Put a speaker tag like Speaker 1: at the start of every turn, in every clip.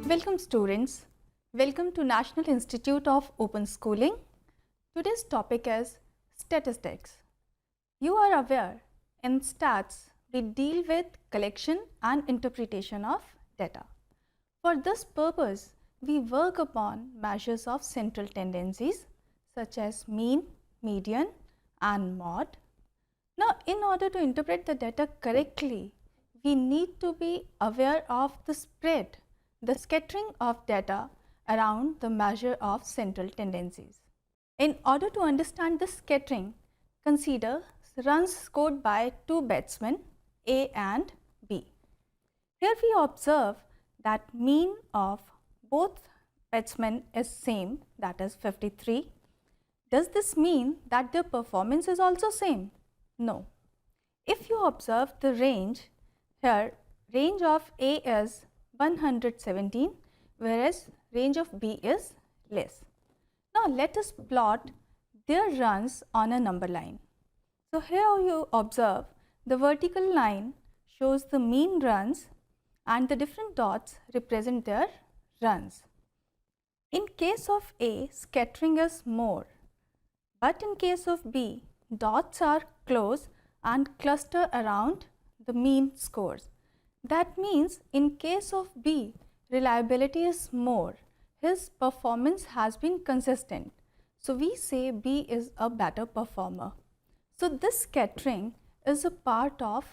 Speaker 1: Welcome students. Welcome to National Institute of Open Schooling. Today's topic is statistics. You are aware in stats we deal with collection and interpretation of data. For this purpose, we work upon measures of central tendencies such as mean, median and mode. Now, in order to interpret the data correctly, we need to be aware of the spread, the scattering of data around the measure of central tendencies. In order to understand the scattering, consider runs scored by two batsmen A and B. Here we observe that mean of both batsmen is same, that is 53. Does this mean that their performance is also same? No. If you observe the range, here range of A is 117 whereas range of B is less. Now let us plot their runs on a number line. So here you observe the vertical line shows the mean runs and the different dots represent their runs. In case of A, scattering is more, but in case of B, dots are close and cluster around the mean scores. That means in case of B, reliability is more. His performance has been consistent. So we say B is a better performer. So this scattering is a part of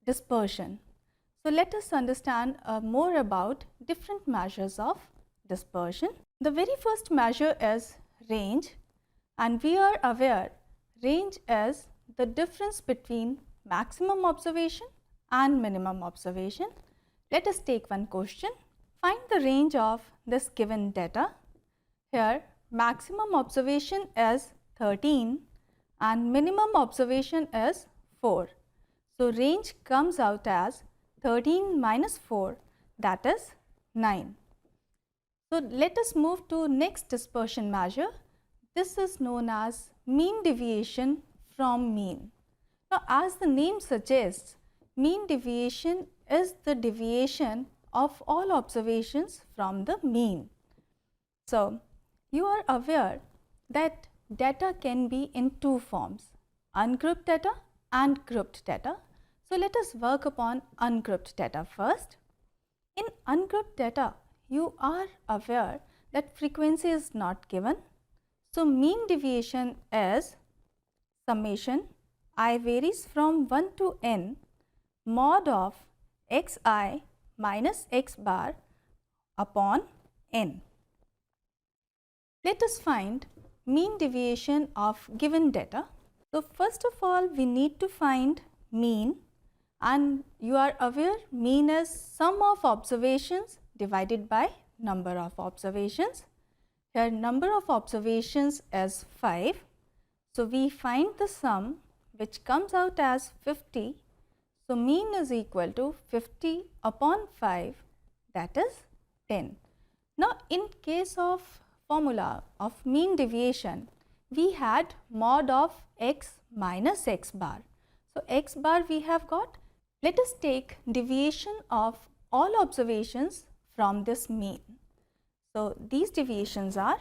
Speaker 1: dispersion. So let us understand more about different measures of dispersion. The very first measure is range, and we are aware range is the difference between maximum observation and minimum observation. Let us take one question. Find the range of this given data. Here maximum observation is 13 and minimum observation is 4. So range comes out as 13 minus 4, that is 9. So let us move to next dispersion measure. This is known as mean deviation from mean. Now as the name suggests, mean deviation is the deviation of all observations from the mean. So you are aware that data can be in two forms, ungrouped data and grouped data. So let us work upon ungrouped data first. In ungrouped data, you are aware that frequency is not given. So mean deviation is summation I varies from 1 to n mod of xi minus x bar upon n. Let us find mean deviation of given data. So first of all, we need to find mean, and you are aware mean is sum of observations divided by number of observations. Here number of observations is 5. So we find the sum which comes out as 50. So mean is equal to 50 upon 5, that is 10. Now in case of formula of mean deviation, we had mod of x minus x bar. So x bar we have got. Let us take deviation of all observations from this mean. So these deviations are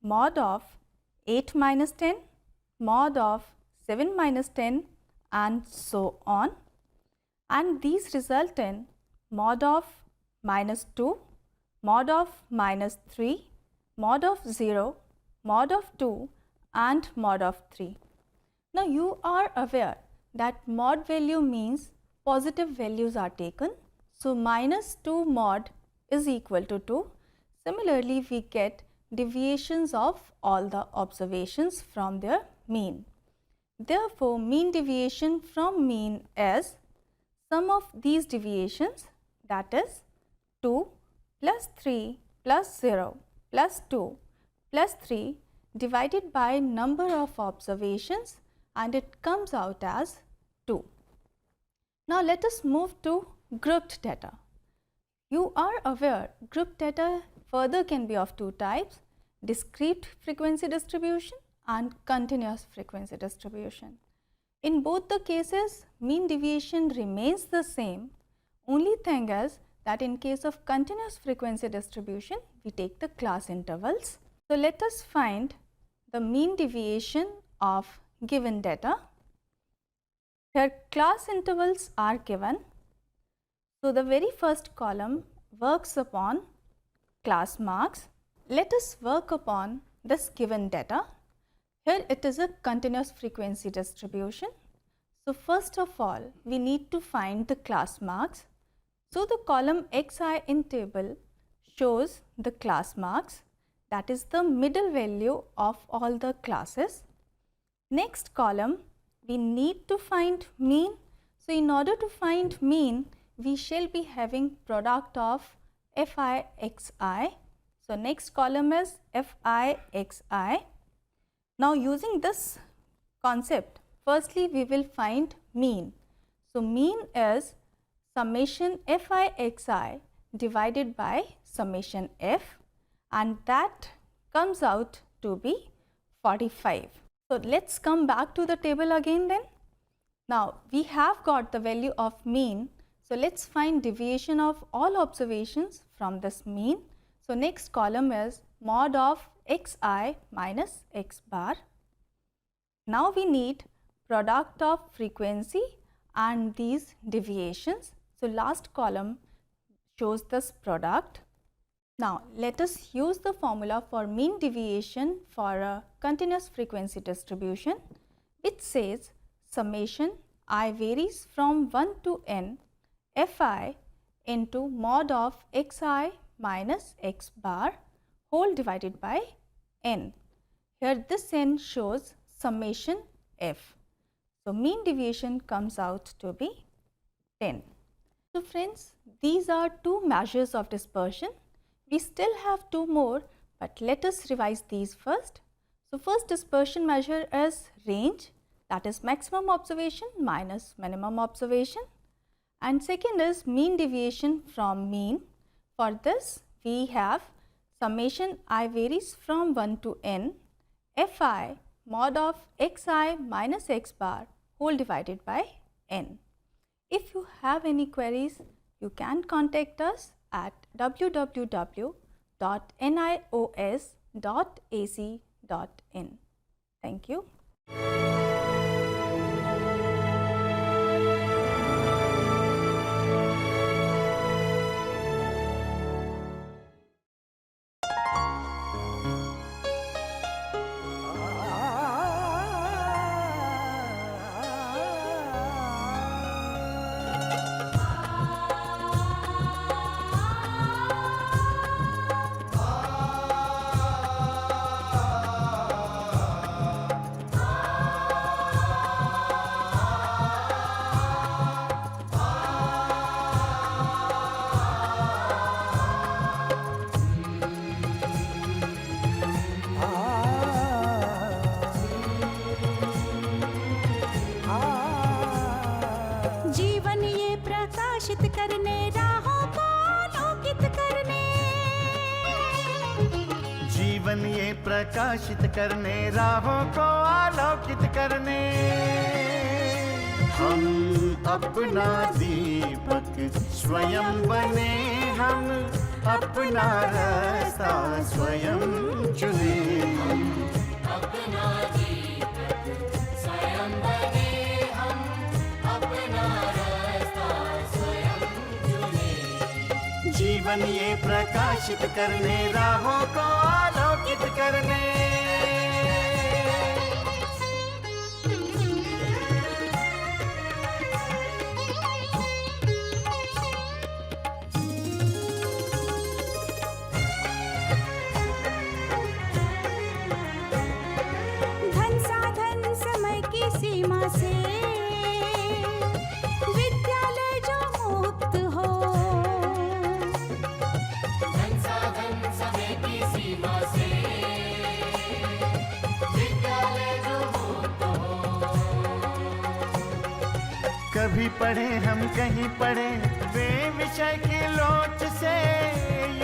Speaker 1: mod of 8 minus 10, mod of 7 minus 10 and so on, and these result in mod of minus 2, mod of minus 3, mod of 0, mod of 2 and mod of 3. Now you are aware that mod value means positive values are taken. So minus 2 mod is equal to 2. Similarly, we get deviations of all the observations from their mean. Therefore, mean deviation from mean is sum of these deviations, that is 2 plus 3 plus 0 plus 2 plus 3 divided by number of observations, and it comes out as 2. Now let us move to grouped data. You are aware grouped data further can be of two types, discrete frequency distribution and continuous frequency distribution. In both the cases, mean deviation remains the same. Only thing is that in case of continuous frequency distribution, we take the class intervals. So, let us find the mean deviation of given data. Here class intervals are given. So, the very first column works upon class marks. Let us work upon this given data. Here it is a continuous frequency distribution. So, first of all we need to find the class marks. So, the column xi in table shows the class marks, that is the middle value of all the classes. Next column we need to find mean. So, in order to find mean, we shall be having product of fi xi. So, next column is fi xi. Now, using this concept, firstly we will find mean. So, mean is summation fi xi divided by summation f, and that comes out to be 45. So, let us come back to the table again then. Now, we have got the value of mean. So, let us find deviation of all observations from this mean. So, next column is mod of xi minus x bar. Now, we need product of frequency and these deviations. So, last column shows this product. Now, let us use the formula for mean deviation for a continuous frequency distribution, which says summation I varies from 1 to n fi into mod of xi minus x bar whole divided by n. Here this n shows summation f. So, mean deviation comes out to be 10. So, friends, these are two measures of dispersion. We still have two more, but let us revise these first. So, first dispersion measure is range, that is maximum observation minus minimum observation, and second is mean deviation from mean. For this we have summation I varies from 1 to n fi mod of xi minus x bar whole divided by n. If you have any queries, you can contact us at www.nios.ac.in. Thank you.
Speaker 2: जीवन ये प्रकाशित करने राहों को आलोकित करने हम अपना दीपक स्वयं बने, हम अपना रास्ता स्वयं चुने।
Speaker 3: अपना दीपक स्वयं बने, हम अपना रास्ता स्वयं चुने।
Speaker 2: जीवन ये प्रकाशित करने राहों को आलोकित करने।
Speaker 4: धन साधन समय की सीमा से विद्यालय जो मुक्त हो,
Speaker 3: धन साधन समय की सीमा से विद्यालय जो मुक्त हो।
Speaker 2: कभी पढ़े हम कहीं पढ़े वे विषय की लोच से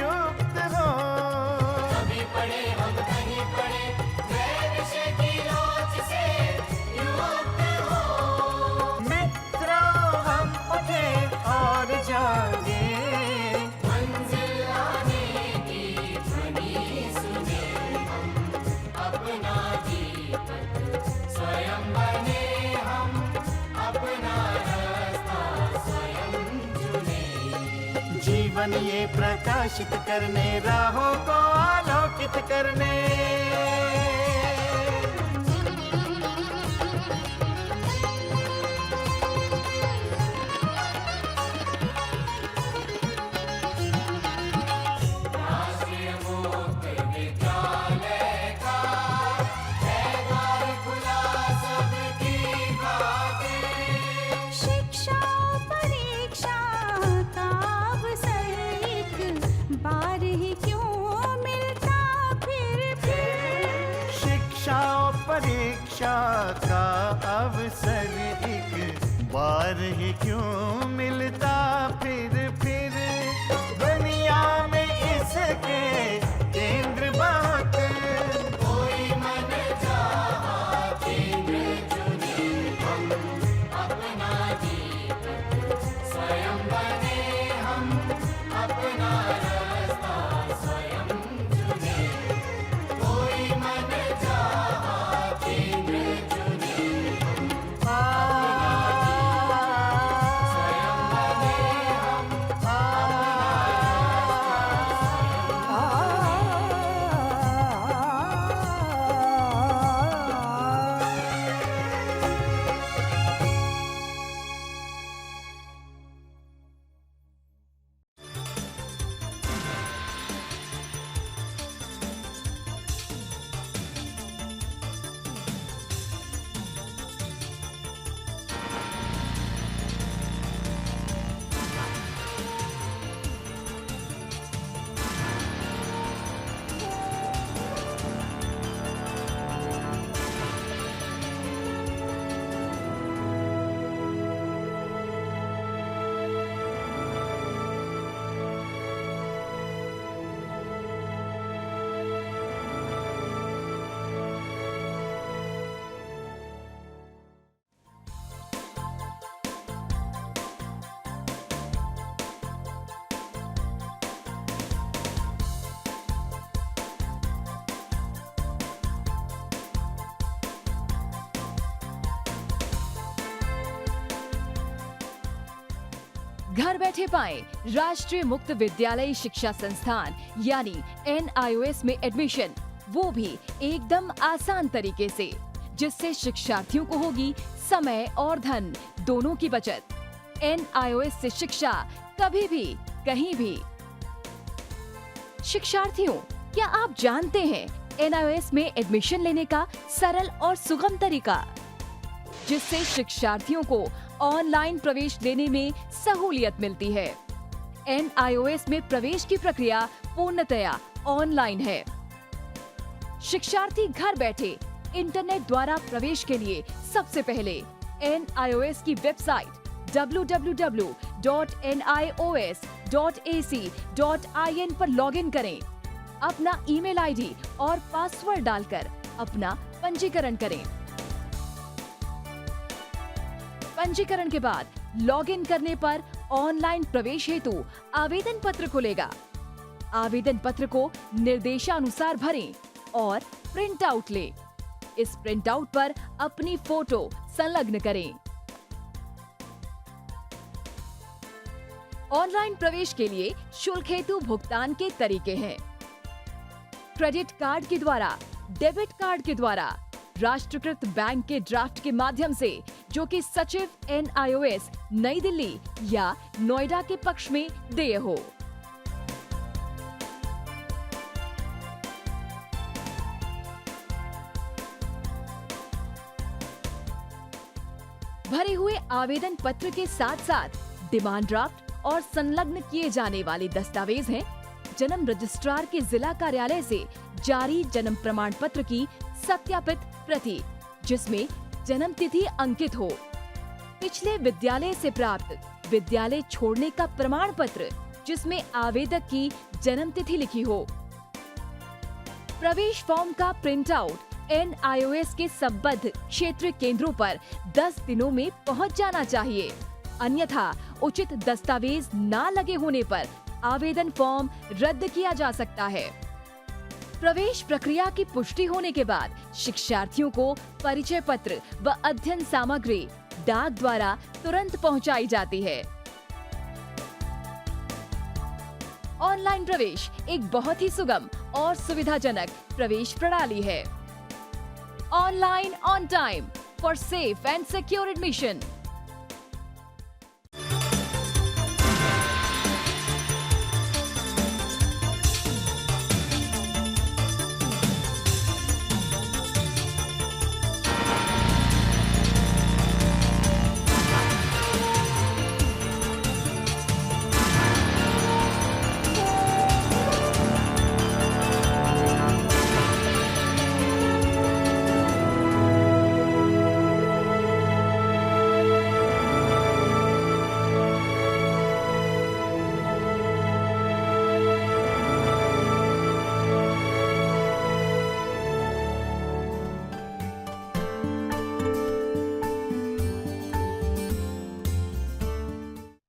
Speaker 2: युक्त हो।
Speaker 3: कभी पढ़े हम कहीं पढ़े वे विषय की लोच से युक्त हो।
Speaker 2: मित्रों हम उठे और जागे, ज्ञान ये प्रकाशित करने, राहों को आलोकित करने।
Speaker 3: राष्ट्रीय मुक्त विद्यालय का है द्वार खुला सबकी खातिर।
Speaker 4: शिक्षा परीक्षा का अवसर एक बार ही क्यों मिलता फिर।
Speaker 2: शिक्षा और परीक्षा का अवसर एक बार ही क्यों मिलता फिर। दुनिया में इसके केंद्र बहुत,
Speaker 3: कोई मन चाहा केंद्र चुने, हम अपना जीवन स्वयं बने, हम अपना रास्ता स्वयं चुने। कोई मन चाहा केंद्र चुने, स्वयं बने, हम
Speaker 5: घर बैठे पाएं राष्ट्रीय मुक्त विद्यालय शिक्षा संस्थान यानी NIOS में एडमिशन, वो भी एकदम आसान तरीके से, जिससे शिक्षार्थियों को होगी समय और धन दोनों की बचत। NIOS से शिक्षा कभी भी कहीं भी। शिक्षार्थियों, क्या आप जानते हैं NIOS में एडमिशन लेने का सरल और सुगम तरीका, जिससे शिक्षार्थियों को ऑनलाइन प्रवेश लेने में सहूलियत मिलती है। NIOS में प्रवेश की प्रक्रिया पूर्णतया ऑनलाइन है। शिक्षार्थी घर बैठे इंटरनेट द्वारा प्रवेश के लिए सबसे पहले NIOS की वेबसाइट www.nios.ac.in पर लॉगिन करें। अपना ईमेल आईडी और पासवर्ड डालकर अपना पंजीकरण करें। पंजीकरण के बाद लॉगिन करने पर ऑनलाइन प्रवेश हेतु आवेदन पत्र खुलेगा। आवेदन पत्र को निर्देशानुसार भरें और प्रिंट आउट लें। इस प्रिंट आउट पर अपनी फोटो संलग्न करें। ऑनलाइन प्रवेश के लिए शुल्क हेतु भुगतान के तरीके हैं: क्रेडिट कार्ड के द्वारा, डेबिट कार्ड के द्वारा, राष्ट्रीयकृत बैंक के ड्राफ्ट के माध्यम से, जो कि सचिव NIOS नई दिल्ली या नोएडा के पक्ष में देय हो। भरे हुए आवेदन पत्र के साथ साथ डिमांड ड्राफ्ट और संलग्न किए जाने वाले दस्तावेज हैं: जन्म रजिस्ट्रार के जिला कार्यालय से जारी जन्म प्रमाण पत्र की सत्यापित प्रति, जिसमें जन्म तिथि अंकित हो, पिछले विद्यालय से प्राप्त विद्यालय छोड़ने का प्रमाण पत्र, जिसमें आवेदक की जन्म तिथि लिखी हो। प्रवेश फॉर्म का प्रिंट आउट NIOS के संबद्ध क्षेत्रीय केंद्रों पर 10 दिनों में पहुंच जाना चाहिए, अन्यथा उचित दस्तावेज न लगे होने पर आवेदन फॉर्म रद्द किया जा सकता है। प्रवेश प्रक्रिया की पुष्टि होने के बाद शिक्षार्थियों को परिचय पत्र व अध्ययन सामग्री डाक द्वारा तुरंत पहुंचाई जाती है। ऑनलाइन प्रवेश एक बहुत ही सुगम और सुविधाजनक प्रवेश प्रणाली है। Online on time for safe and secure admission.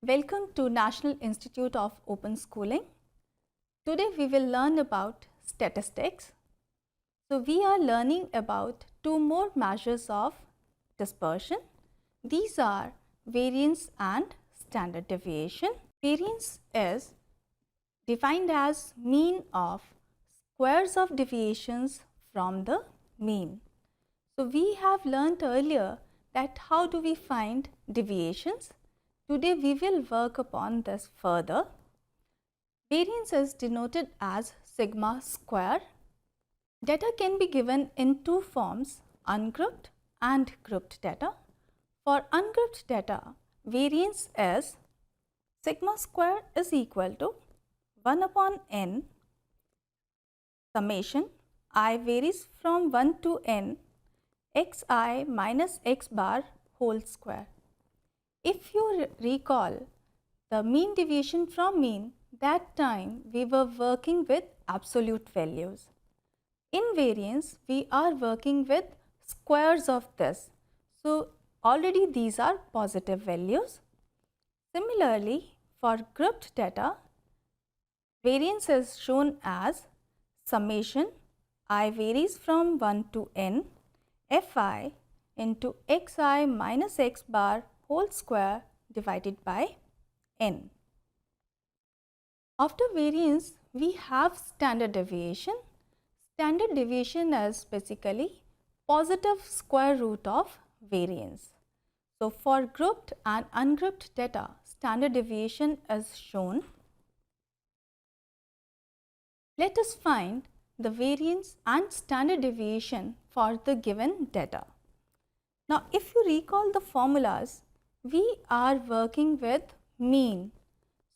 Speaker 1: Welcome to National Institute of Open Schooling. Today we will learn about statistics. So we are learning about two more measures of dispersion. These are variance and standard deviation. Variance is defined as mean of squares of deviations from the mean. So we have learnt earlier that how do we find deviations. Today we will work upon this further. Variance is denoted as sigma square. Data can be given in two forms, ungrouped and grouped data. For ungrouped data, variance is sigma square is equal to 1 upon n summation I varies from 1 to n xi minus x bar whole square. If you recall the mean deviation from mean, that time we were working with absolute values. In variance, we are working with squares of this. So, already these are positive values. Similarly, for grouped data, variance is shown as summation I varies from 1 to n fi into xi minus x bar whole square divided by n. After variance, we have standard deviation. Standard deviation is basically positive square root of variance. So, for grouped and ungrouped data, standard deviation is shown. Let us find the variance and standard deviation for the given data. Now, if you recall the formulas, we are working with mean.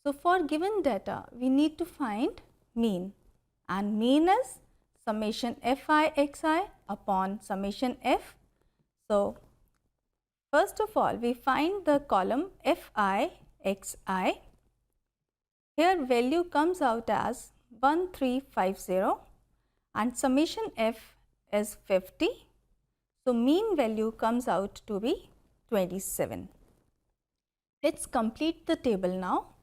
Speaker 1: So, for given data, we need to find mean, and mean is summation fi xi upon summation f. So, first of all, we find the column fi xi. Here value comes out as 1350 and summation f is 50. So, mean value comes out to be 27. Let's complete the table now.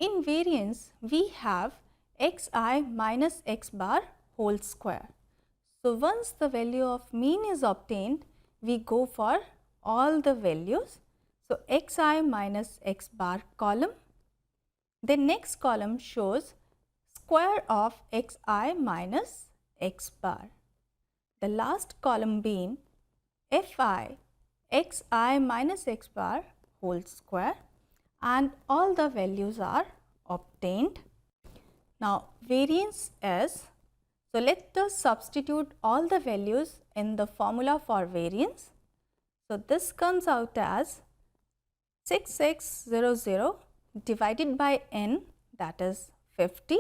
Speaker 1: In variance, we have xi minus x bar whole square. So, once the value of mean is obtained, we go for all the values. So, xi minus x bar column. The next column shows square of xi minus x bar. The last column being fi xi minus x bar whole square, and all the values are obtained. Now, variance is, so let us substitute all the values in the formula for variance. So, this comes out as 6600 divided by n, that is 50.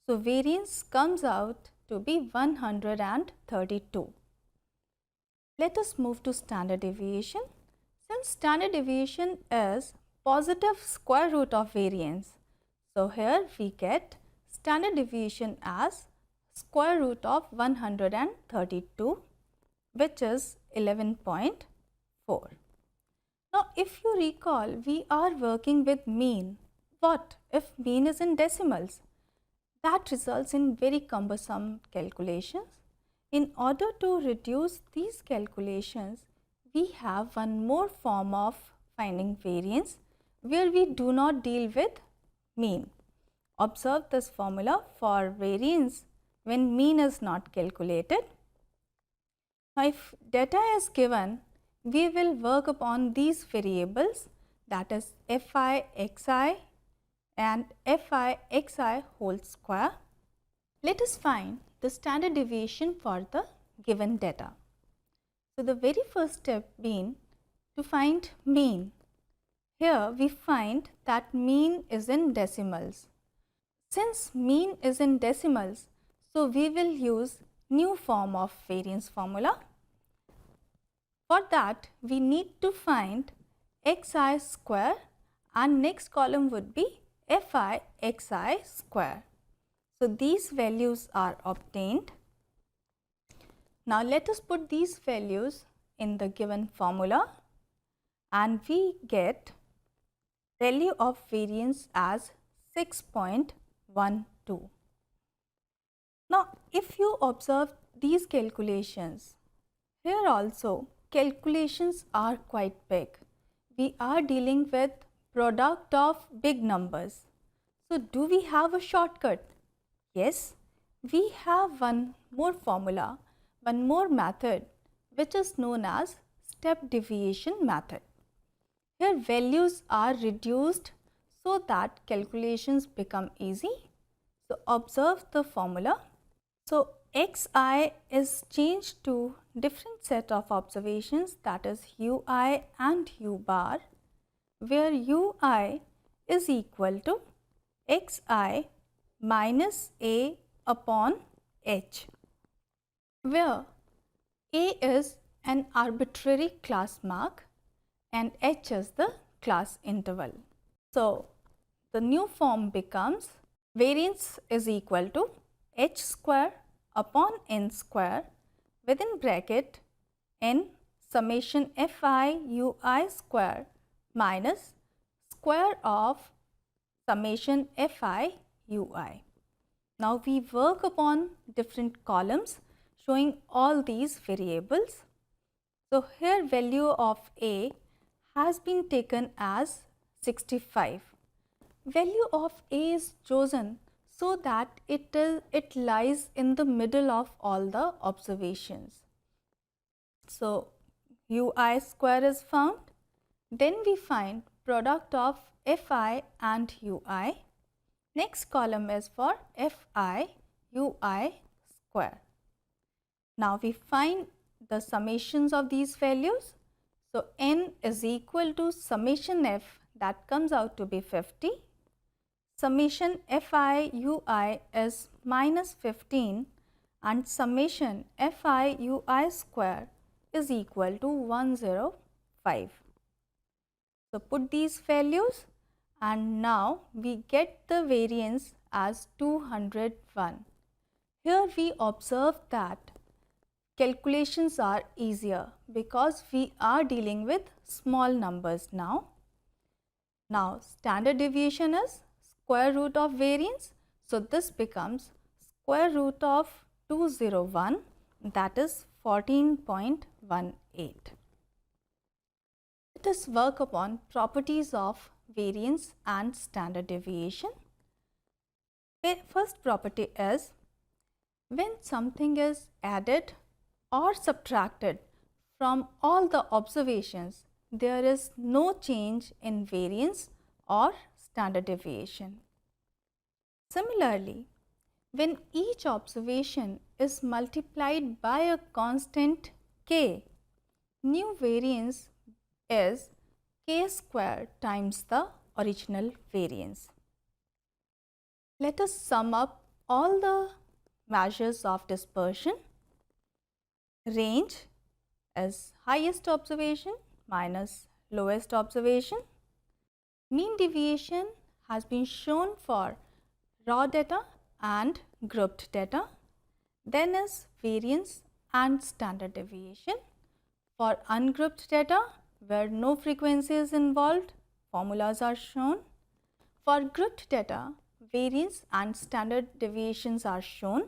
Speaker 1: So, variance comes out to be 132. Let us move to standard deviation. Since standard deviation is positive square root of variance, so here we get standard deviation as square root of 132, which is 11.4. Now, if you recall, we are working with mean. What if mean is in decimals? That results in very cumbersome calculations. In order to reduce these calculations, we have one more form of finding variance where we do not deal with mean. Observe this formula for variance when mean is not calculated. Now, if data is given, we will work upon these variables, that is fi xi and fi xi whole square. Let us find the standard deviation for the given data. So, the very first step being to find mean. Here we find that mean is in decimals. Since mean is in decimals, so we will use new form of variance formula. For that, we need to find xi square and next column would be fi xi square. So, these values are obtained. Now, let us put these values in the given formula and we get value of variance as 6.12. Now, if you observe these calculations, here also calculations are quite big. We are dealing with product of big numbers. So, do we have a shortcut? Yes, we have one more formula, one more method which is known as step deviation method. Here values are reduced so that calculations become easy. So, observe the formula. So, xi is changed to different set of observations, that is ui and u bar, where ui is equal to xi minus a upon h, where a is an arbitrary class mark and h is the class interval. So, the new form becomes variance is equal to h square upon n square within bracket n summation fi ui square minus square of summation fi ui. Now, we work upon different columns showing all these variables. So, here value of a has been taken as 65. Value of a is chosen so that it lies in the middle of all the observations. So, ui square is found. Then we find product of fi and ui. Next column is for fi ui square. Now, we find the summations of these values. So, n is equal to summation f, that comes out to be 50. Summation fi ui is minus 15 and summation fi ui square is equal to 105. So, put these values and now we get the variance as 201. Here we observe that calculations are easier because we are dealing with small numbers now. Now, standard deviation is square root of variance. So, this becomes square root of 201, that is 14.18. Let us work upon properties of variance and standard deviation. First property is when something is added or subtracted from all the observations, there is no change in variance or standard deviation. Similarly, when each observation is multiplied by a constant k, new variance is k square times the original variance. Let us sum up all the measures of dispersion. Range is highest observation minus lowest observation. Mean deviation has been shown for raw data and grouped data. Then is variance and standard deviation. For ungrouped data where no frequency is involved, formulas are shown. For grouped data, variance and standard deviations are shown.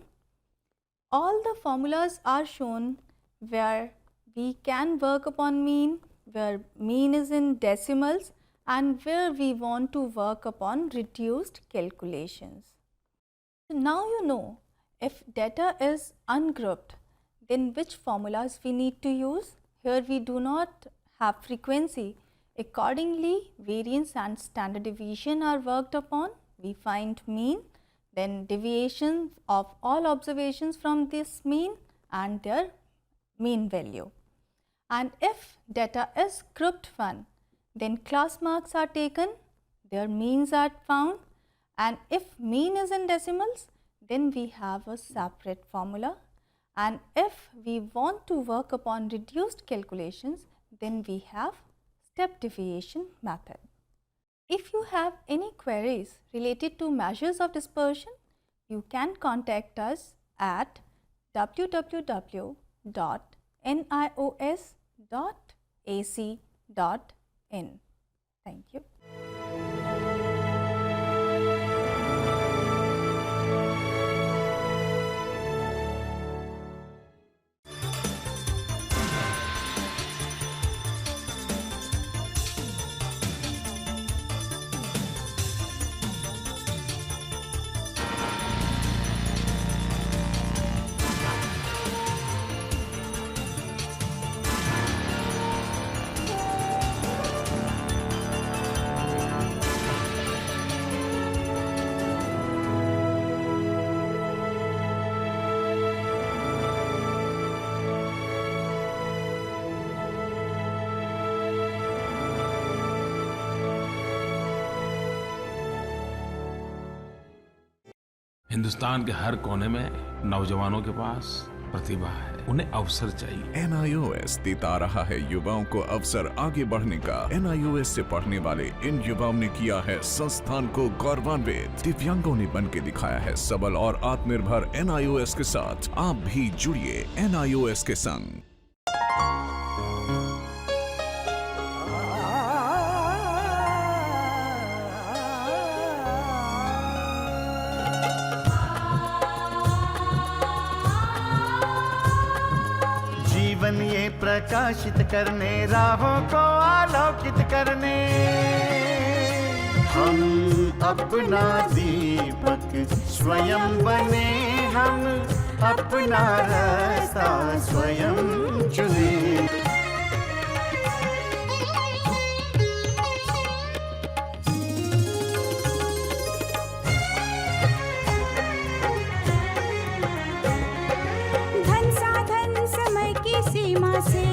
Speaker 1: All the formulas are shown where we can work upon mean, where mean is in decimals and where we want to work upon reduced calculations. So now you know if data is ungrouped, then which formulas we need to use. Here we do not have frequency. Accordingly, variance and standard deviation are worked upon. We find mean, then deviation of all observations from this mean and their mean value. And if data is grouped one, then class marks are taken, their means are found, and if mean is in decimals, then we have a separate formula. And if we want to work upon reduced calculations, then we have step deviation method. If you have any queries related to measures of dispersion, you can contact us at www.nios.ac.in. Thank you.
Speaker 6: Hindustan के हर कोने में नौजवानों के पास प्रतिभा है, उन्हें अवसर चाहिए।
Speaker 7: NIOS देता रहा है युवाओं को अवसर आगे बढ़ने का। NIOS से पढ़ने वाले इन युवाओं ने किया है संस्थान को गौरवान्वित। दिव्यांगों ने बन के दिखाया है सबल और आत्मनिर्भर। NIOS के साथ आप भी जुड़िए NIOS के संग।
Speaker 2: जीवन ये प्रकाशित करने, राहों को आलोकित करने, हम अपना दीपक स्वयं बने, हम अपना रास्ता स्वयं चुने।
Speaker 4: धन साधन समय की सीमा से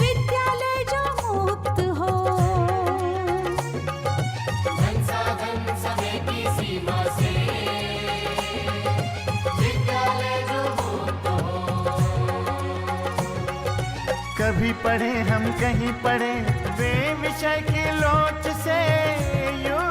Speaker 4: विद्यालय जो मुक्त हो,
Speaker 3: धन साधन समय की सीमा से विद्यालय जो मुक्त हो।
Speaker 2: कभी पढ़े हम कहीं पढ़े, वे विषय की लोच से यूं